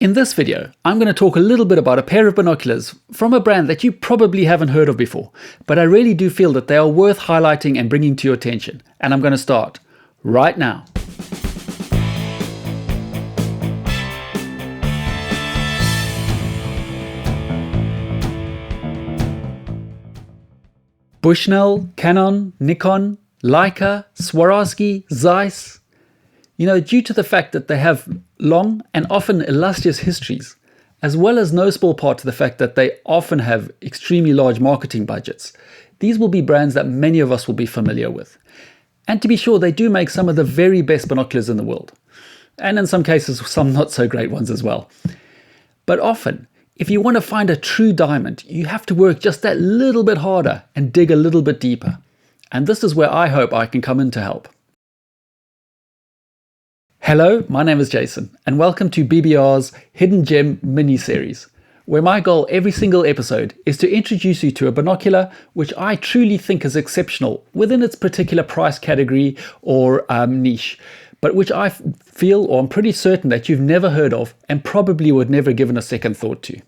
In this video, I'm going to talk a little bit about a pair of binoculars from a brand that you probably haven't heard of before, but I really do feel that they are worth highlighting and bringing to your attention, and I'm going to start right now. Bushnell, Canon, Nikon, Leica, Swarovski, Zeiss. Due to the fact that they have long and often illustrious histories, as well as no small part to the fact that they often have extremely large marketing budgets, these will be brands that many of us will be familiar with. And to be sure, they do make some of the very best binoculars in the world. And in some cases, some not so great ones as well. But often, if you want to find a true diamond, you have to work just that little bit harder and dig a little bit deeper. And this is where I hope I can come in to help. Hello, my name is Jason, and welcome to BBR's Hidden Gem mini-series, where my goal every single episode is to introduce you to a binocular which I truly think is exceptional within its particular price category or niche, but which I feel, or I'm pretty certain, that you've never heard of and probably would never given a second thought to.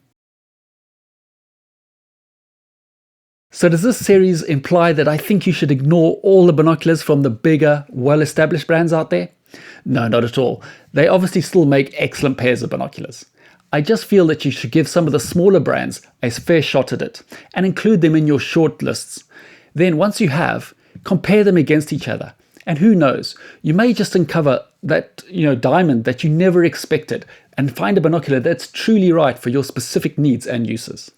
So does this series imply that I think you should ignore all the binoculars from the bigger, well-established brands out there? No, not at all. They obviously still make excellent pairs of binoculars. I just feel that you should give some of the smaller brands a fair shot at it and include them in your short lists. Then once you have, compare them against each other. And who knows, you may just uncover that diamond that you never expected and find a binocular that's truly right for your specific needs and uses.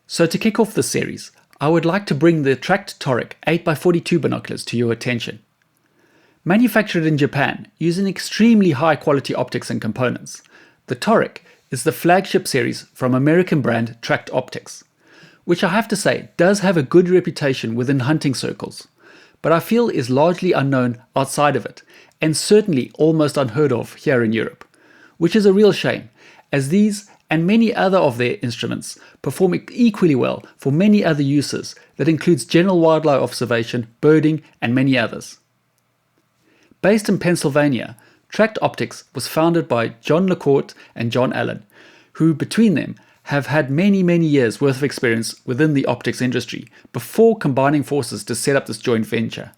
So to kick off this series, I would like to bring the Tract Toric 8x42 binoculars to your attention. Manufactured in Japan using extremely high quality optics and components, the Toric is the flagship series from American brand Tract Optics, which I have to say does have a good reputation within hunting circles, but I feel is largely unknown outside of it, and certainly almost unheard of here in Europe, which is a real shame, as these and many other of their instruments perform equally well for many other uses that includes general wildlife observation, birding, and many others. Based in Pennsylvania, Tract Optics was founded by John LeCourt and John Allen, who between them have had many years worth of experience within the optics industry before combining forces to set up this joint venture.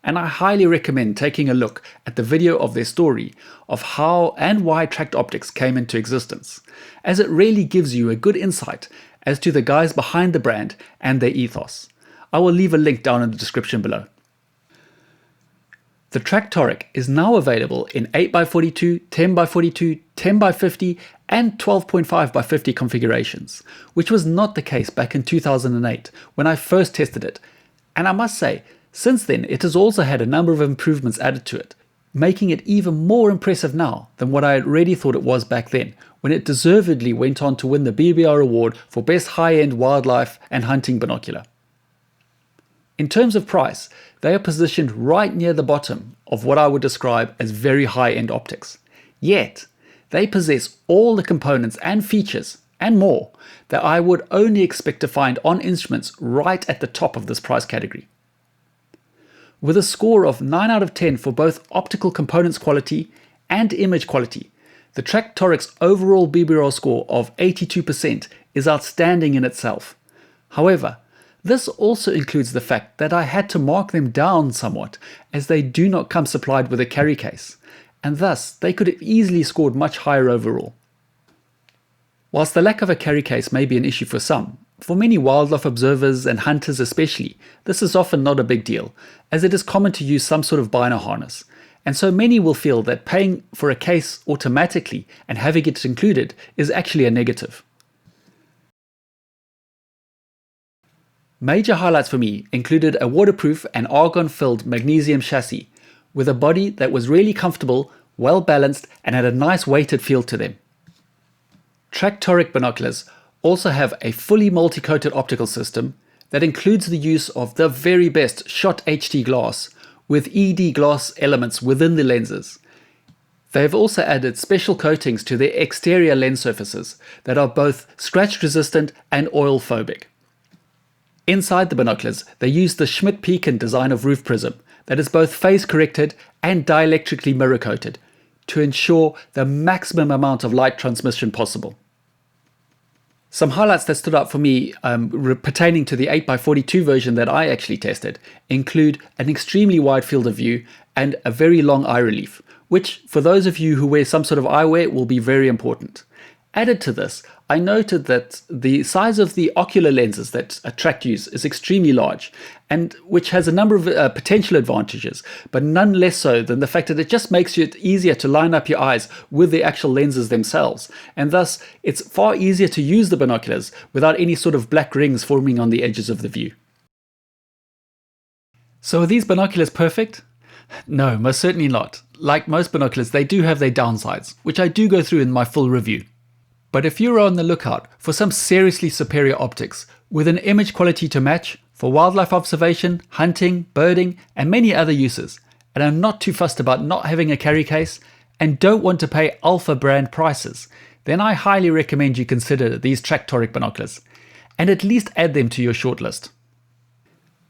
And I highly recommend taking a look at the video of their story of how and why Tract Optics came into existence, as it really gives you a good insight as to the guys behind the brand and their ethos. I will leave a link down in the description below. The Tract Toric is now available in 8x42, 10x42, 10x50 and 12.5x50 configurations, which was not the case back in 2008 when I first tested it. And I must say, since then, it has also had a number of improvements added to it, making it even more impressive now than what I already thought it was back then, when it deservedly went on to win the BBR award for Best High-End Wildlife and Hunting Binocular. In terms of price, they are positioned right near the bottom of what I would describe as very high-end optics. Yet, they possess all the components and features, and more, that I would only expect to find on instruments right at the top of this price category. With a score of 9 out of 10 for both optical components quality and image quality, the Tract Toric's overall BBR score of 82% is outstanding in itself. However, this also includes the fact that I had to mark them down somewhat, as they do not come supplied with a carry case, and thus they could have easily scored much higher overall. Whilst the lack of a carry case may be an issue for some, for many wildlife observers and hunters especially, this is often not a big deal, as it is common to use some sort of bino harness, and so many will feel that paying for a case automatically and having it included is actually a negative. Major highlights for me included a waterproof and argon-filled magnesium chassis, with a body that was really comfortable, well balanced, and had a nice weighted feel to them. Tract Toric binoculars also have a fully multi-coated optical system that includes the use of the very best shot HT glass with ED glass elements within the lenses. They have also added special coatings to their exterior lens surfaces that are both scratch resistant and oil phobic. Inside the binoculars, they use the Schmidt-Pekin design of roof prism that is both phase corrected and dielectrically mirror coated to ensure the maximum amount of light transmission possible. Some highlights that stood out for me pertaining to the 8x42 version that I actually tested include an extremely wide field of view and a very long eye relief, which for those of you who wear some sort of eyewear will be very important. Added to this, I noted that the size of the ocular lenses that Tract use is extremely large, and which has a number of potential advantages, but none less so than the fact that it just makes it easier to line up your eyes with the actual lenses themselves, and thus it's far easier to use the binoculars without any sort of black rings forming on the edges of the view. So are these binoculars perfect? No, most certainly not. Like most binoculars, they do have their downsides, which I do go through in my full review. But if you're on the lookout for some seriously superior optics with an image quality to match for wildlife observation, hunting, birding, and many other uses, and are not too fussed about not having a carry case, and don't want to pay alpha brand prices, then I highly recommend you consider these Tract Toric binoculars, and at least add them to your shortlist.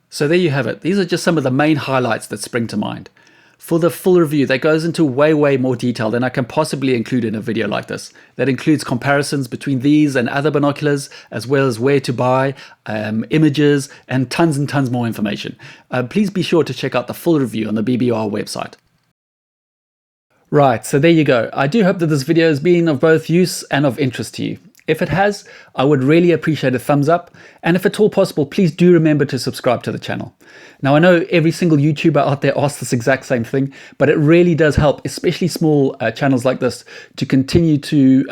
So there you have it. These are just some of the main highlights that spring to mind. For the full review that goes into way more detail than I can possibly include in a video like this, that includes comparisons between these and other binoculars, as well as where to buy, images, and tons more information. Please be sure to check out the full review on the BBR website. Right, so there you go. I do hope that this video has been of both use and of interest to you. If it has, I would really appreciate a thumbs up, and if at all possible, please do remember to subscribe to the channel. Now, I know every single YouTuber out there asks this exact same thing, but it really does help, especially small channels like this, to continue to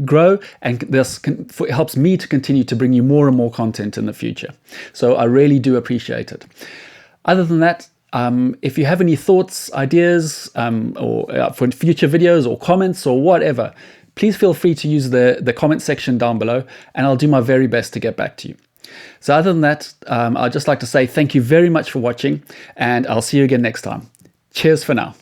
grow, and this helps me to continue to bring you more and more content in the future. So I really do appreciate it. Other than that, if you have any thoughts, ideas, or for future videos or comments or whatever, please feel free to use the comment section down below, and I'll do my very best to get back to you. So other than that, I'd just like to say thank you very much for watching, and I'll see you again next time. Cheers for now.